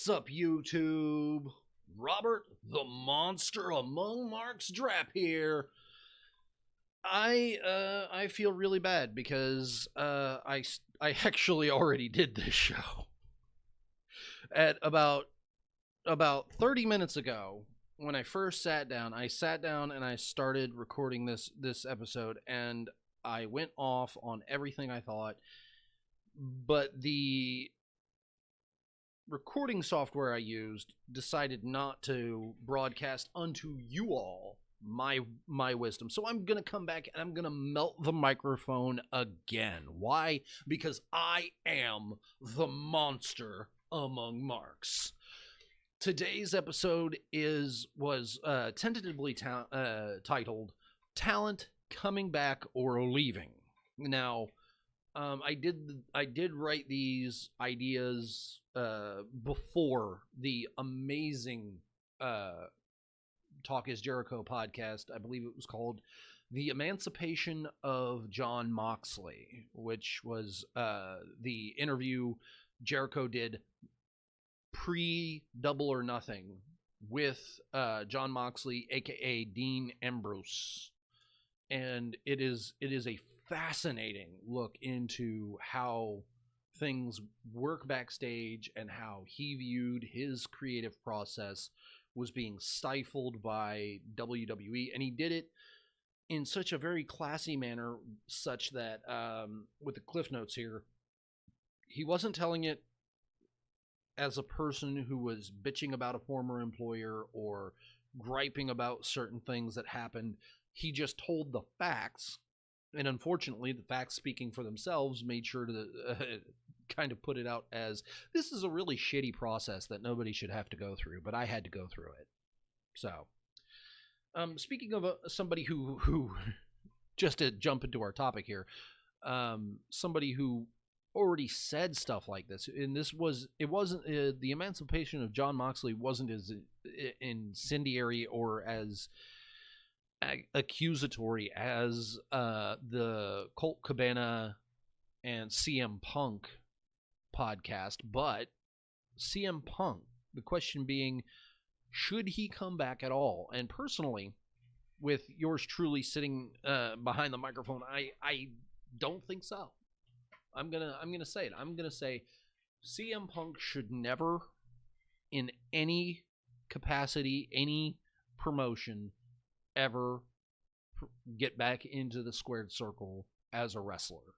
What's up, YouTube? Robert the Monster Among Marks Drapp here. I feel really bad because I actually already did this show at about 30 minutes ago. When I first sat down, and I started recording this episode, and I went off on everything I thought, but the recording software I used decided not to broadcast unto you all my wisdom. So I'm going to come back and I'm going to melt the microphone again. Why? Because I am the monster among marks. Today's episode was tentatively titled "Talent Coming Back or Leaving." Now, I did write these ideas before the amazing Talk Is Jericho podcast. I believe it was called "The Emancipation of Jon Moxley," which was the interview Jericho did pre-Double or Nothing with Jon Moxley, aka Dean Ambrose, and it is a fascinating look into how things work backstage and how he viewed his creative process was being stifled by WWE, and he did it in such a very classy manner, such that with the cliff notes here, he wasn't telling it as a person who was bitching about a former employer or griping about certain things that happened. He just told the facts, and unfortunately the facts speaking for themselves made sure to kind of put it out as this is a really shitty process that nobody should have to go through, but I had to go through it. So speaking of somebody who just to jump into our topic here, somebody who already said stuff like this, and it wasn't the emancipation of Jon Moxley wasn't as incendiary or as accusatory as the Colt Cabana and CM Punk podcast, but CM Punk, the question being, should he come back at all? And personally, with yours truly sitting behind the microphone, I don't think so. I'm gonna say it. I'm gonna say CM Punk should never, in any capacity, any promotion, ever get back into the squared circle as a wrestler.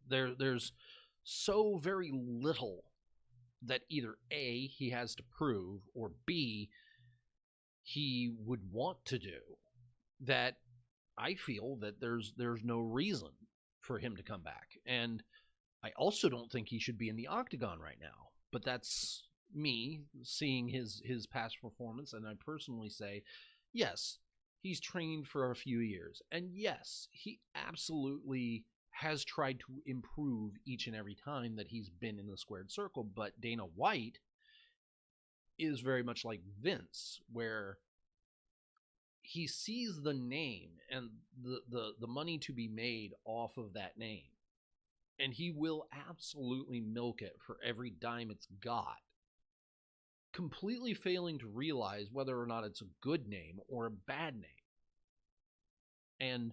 There's so very little that either A, he has to prove, or B, he would want to do, that I feel that there's no reason for him to come back. And I also don't think he should be in the octagon right now, but that's me seeing his past performance, and I personally say, yes, he's trained for a few years, and yes, he absolutely has tried to improve each and every time that he's been in the squared circle. But Dana White is very much like Vince, where he sees the name and the money to be made off of that name, and he will absolutely milk it for every dime it's got, completely failing to realize whether or not it's a good name or a bad name. And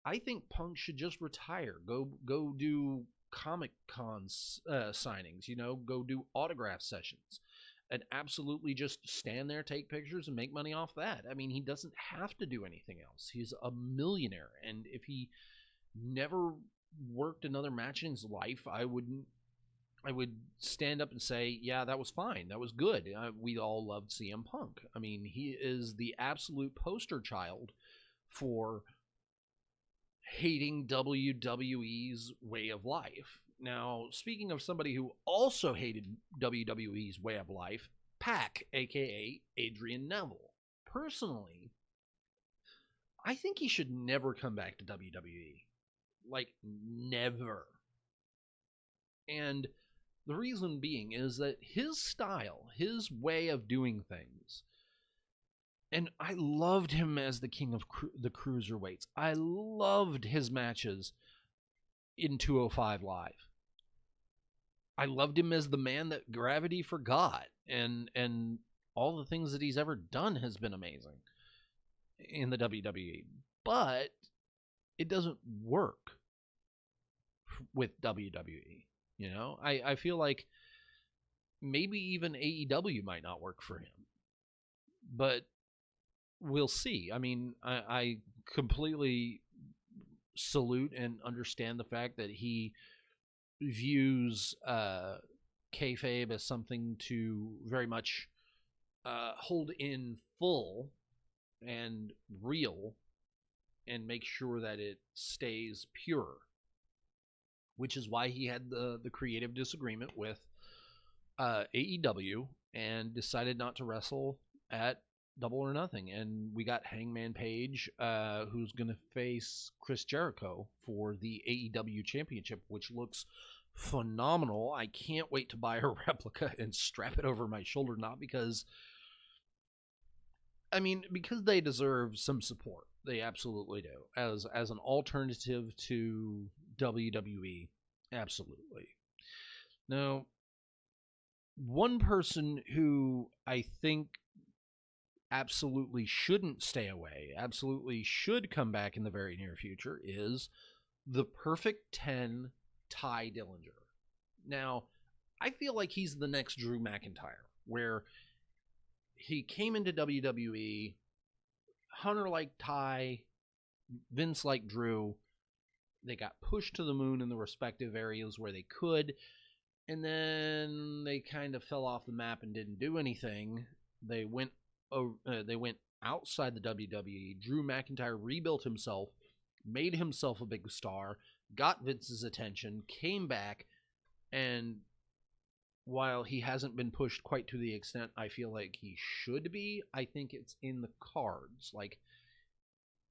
I think Punk should just retire, go do Comic Con signings, go do autograph sessions, and absolutely just stand there, take pictures, and make money off that. I mean, he doesn't have to do anything else. He's a millionaire, and if he never worked another match in his life, I would stand up and say, yeah, that was fine. That was good. We all loved CM Punk. I mean, he is the absolute poster child for hating WWE's way of life. Now, speaking of somebody who also hated WWE's way of life, Pac, aka Adrian Neville. Personally, I think he should never come back to WWE. Like, never. And the reason being is that his style, his way of doing things, and I loved him as the king of the cruiserweights. I loved his matches in 205 Live. I loved him as the man that gravity forgot, and all the things that he's ever done has been amazing in the WWE. But it doesn't work with WWE. You know, I feel like maybe even AEW might not work for him, but we'll see. I mean, I completely salute and understand the fact that he views kayfabe as something to very much hold in full and real and make sure that it stays pure, which is why he had the creative disagreement with AEW and decided not to wrestle at Double or Nothing. And we got Hangman Page, who's going to face Chris Jericho for the AEW Championship, which looks phenomenal. I can't wait to buy a replica and strap it over my shoulder, not because, I mean, because they deserve some support. They absolutely do. As an alternative to WWE, absolutely. Now, one person who I think absolutely shouldn't stay away, absolutely should come back in the very near future, is the Perfect 10, Ty Dillinger. Now, I feel like he's the next Drew McIntyre, where he came into WWE, Hunter like Ty, Vince like Drew. They got pushed to the moon in the respective areas where they could, and then they kind of fell off the map and didn't do anything. They went outside the WWE. Drew McIntyre rebuilt himself, made himself a big star, got Vince's attention, came back, and while he hasn't been pushed quite to the extent I feel like he should be, I think it's in the cards. Like,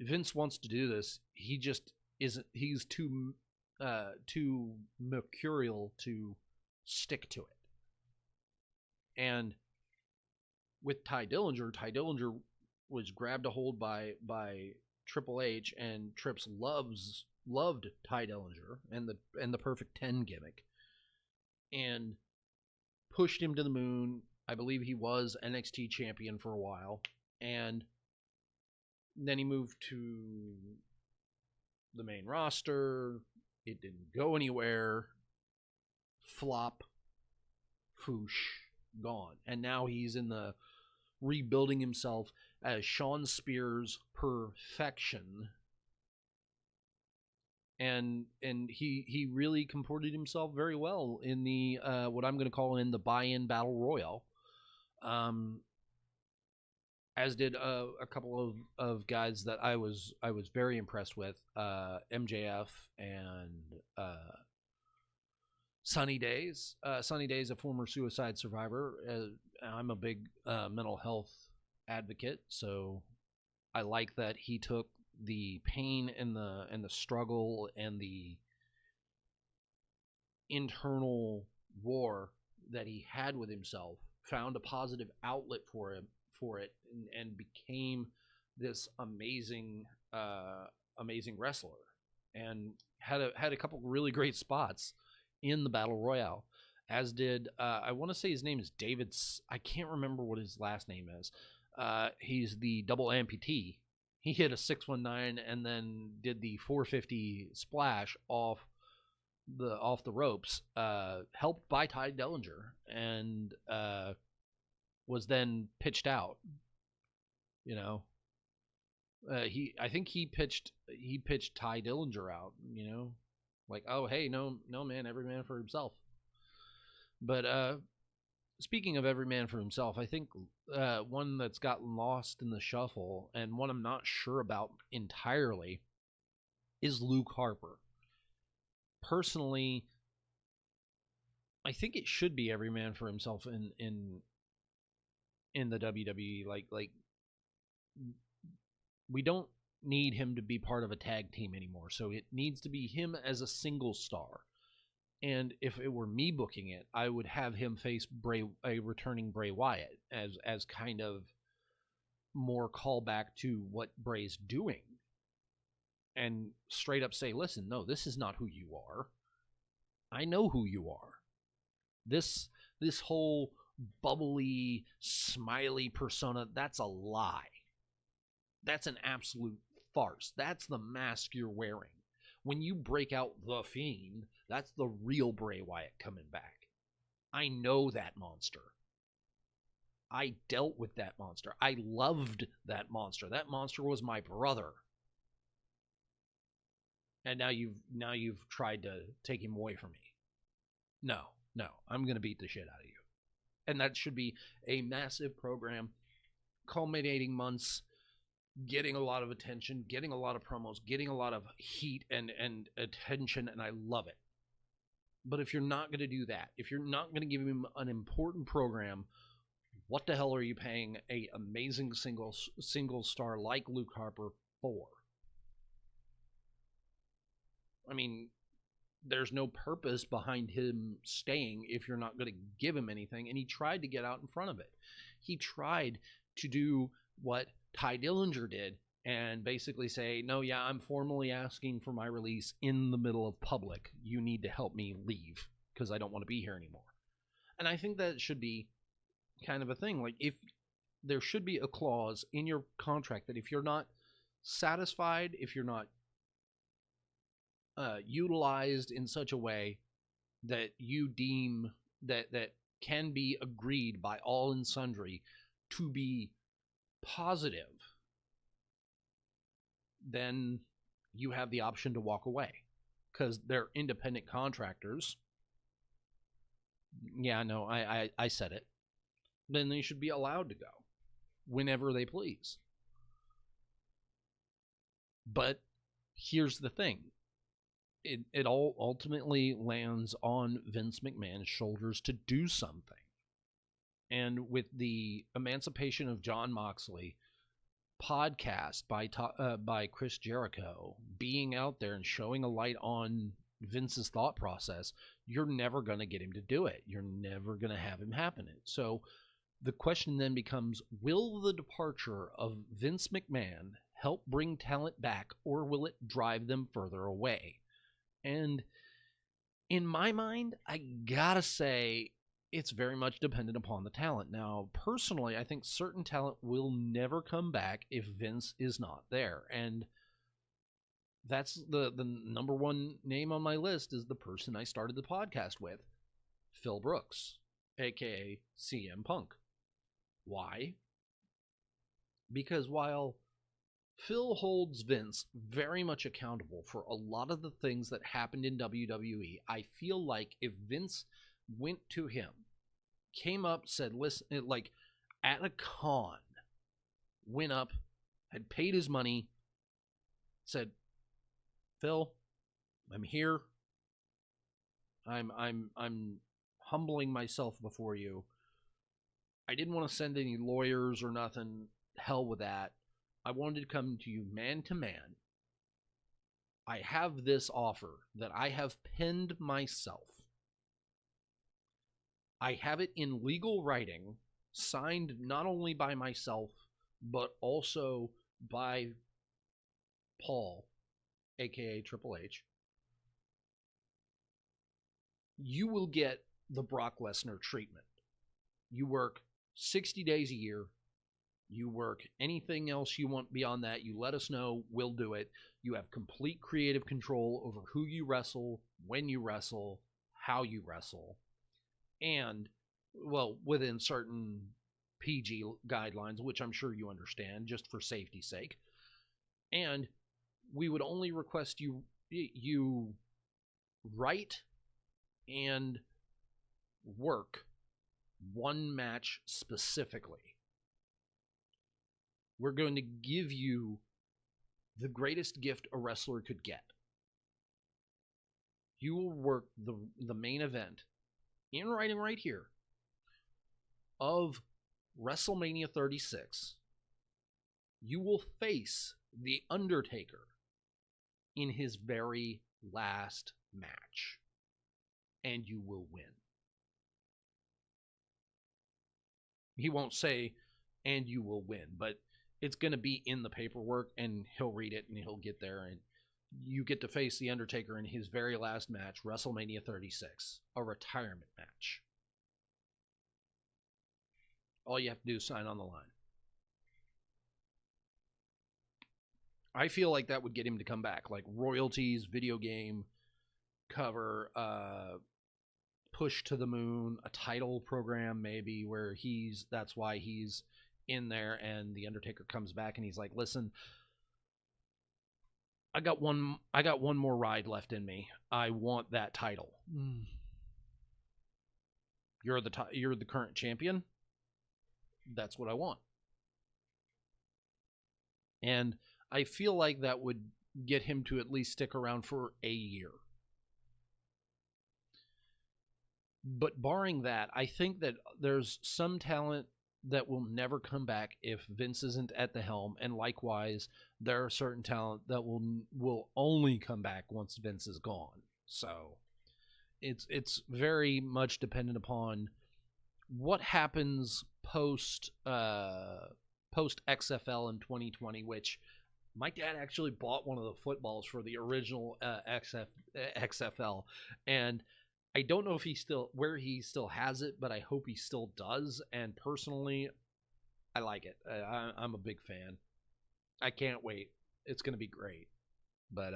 Vince wants to do this, he just isn't. He's too mercurial to stick to it. And with Ty Dillinger was grabbed a hold by Triple H, and Trips loved Ty Dillinger and the Perfect 10 gimmick, and pushed him to the moon. I believe he was NXT champion for a while, and then he moved to the main roster. It didn't go anywhere. Flop. Foosh. Gone. And now he's in the rebuilding himself as Shawn Spears perfection. And he really comported himself very well in the what I'm going to call in the buy-in battle royal, as did a couple of guys that I was very impressed with, MJF and Sunny Days. Sunny Days, a former suicide survivor. I'm a big mental health advocate, so I like that he took the pain and the struggle and the internal war that he had with himself, found a positive outlet for it, and became this amazing wrestler, and had a couple really great spots in the battle royale, as did I want to say his name is David. I can't remember what his last name is. He's the double amputee. He hit a 619 and then did the 450 splash off the ropes, helped by Ty Dillinger, and was then pitched out. You know, I think he pitched Ty Dillinger out. You know, like, oh hey, no man, every man for himself. But speaking of every man for himself, I think one that's gotten lost in the shuffle, and one I'm not sure about entirely, is Luke Harper. Personally, I think it should be every man for himself in the WWE. Like we don't need him to be part of a tag team anymore, so it needs to be him as a single star. And if it were me booking it, I would have him face a returning Bray Wyatt as kind of more callback to what Bray's doing, and straight up say, listen, no, this is not who you are. I know who you are. This whole bubbly, smiley persona, that's a lie. That's an absolute farce. That's the mask you're wearing. When you break out the Fiend, that's the real Bray Wyatt coming back. I know that monster. I dealt with that monster. I loved that monster. That monster was my brother. And now you've tried to take him away from me. No, I'm going to beat the shit out of you. And that should be a massive program, culminating months, getting a lot of attention, getting a lot of promos, getting a lot of heat and attention, and I love it. But if you're not going to do that, if you're not going to give him an important program, what the hell are you paying a amazing single star like Luke Harper for? I mean, there's no purpose behind him staying if you're not going to give him anything. And he tried to get out in front of it. He tried to do what Ty Dillinger did and basically say, no, yeah, I'm formally asking for my release in the middle of public. You need to help me leave because I don't want to be here anymore. And I think that should be kind of a thing. Like, if there should be a clause in your contract that if you're not satisfied, if you're not utilized in such a way that you deem that can be agreed by all and sundry to be positive, then you have the option to walk away because they're independent contractors. Yeah, no, I said it. Then they should be allowed to go whenever they please. But here's the thing. It all ultimately lands on Vince McMahon's shoulders to do something. And with the Emancipation of Jon Moxley podcast by Chris Jericho being out there and showing a light on Vince's thought process, you're never going to get him to do it. You're never going to have him happen it. So the question then becomes, will the departure of Vince McMahon help bring talent back, or will it drive them further away? And in my mind, I gotta say, it's very much dependent upon the talent. Now, personally, I think certain talent will never come back if Vince is not there. And that's the number one name on my list is the person I started the podcast with, Phil Brooks, a.k.a. CM Punk. Why? Because while Phil holds Vince very much accountable for a lot of the things that happened in WWE, I feel like if Vince went to him, came up, said, listen, like at a con, went up, had paid his money, said, Phil, I'm here. I'm humbling myself before you. I didn't want to send any lawyers or nothing. Hell with that. I wanted to come to you man to man. I have this offer that I have penned myself. I have it in legal writing, signed not only by myself, but also by Paul, aka Triple H. You will get the Brock Lesnar treatment. You work 60 days a year. You work anything else you want beyond that. You let us know. We'll do it. You have complete creative control over who you wrestle, when you wrestle, how you wrestle. And, well, within certain PG guidelines, which I'm sure you understand, just for safety's sake. And we would only request you write and work one match specifically. We're going to give you the greatest gift a wrestler could get. You will work the main event in writing right here of WrestleMania 36. You will face The Undertaker in his very last match, and you will win. He won't say, and you will win, but it's going to be in the paperwork, and he'll read it, and he'll get there, and you get to face The Undertaker in his very last match, WrestleMania 36, a retirement match. All you have to do is sign on the line. I feel like that would get him to come back, like royalties, video game cover, push to the moon, a title program maybe where that's why he's in there, and the Undertaker comes back and he's like, "Listen, I got one more ride left in me. I want that title. You're the current champion. That's what I want." And I feel like that would get him to at least stick around for a year. But barring that, I think that there's some talent that will never come back if Vince isn't at the helm, and likewise, there are certain talent that will only come back once Vince is gone. So it's very much dependent upon what happens post XFL in 2020, which my dad actually bought one of the footballs for the original XFL, and I don't know if he still has it, but I hope he still does. And personally, I like it. I'm a big fan. I can't wait. It's going to be great. But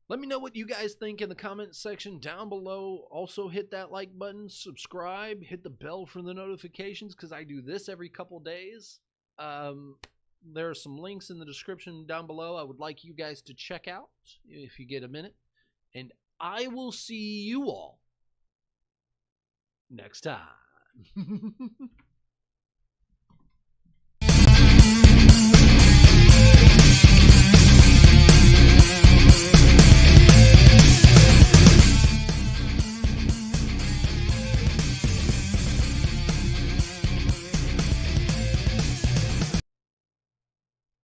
let me know what you guys think in the comment section down below. Also hit that like button, subscribe, hit the bell for the notifications, because I do this every couple days. There are some links in the description down below I would like you guys to check out if you get a minute. And I will see you all next time.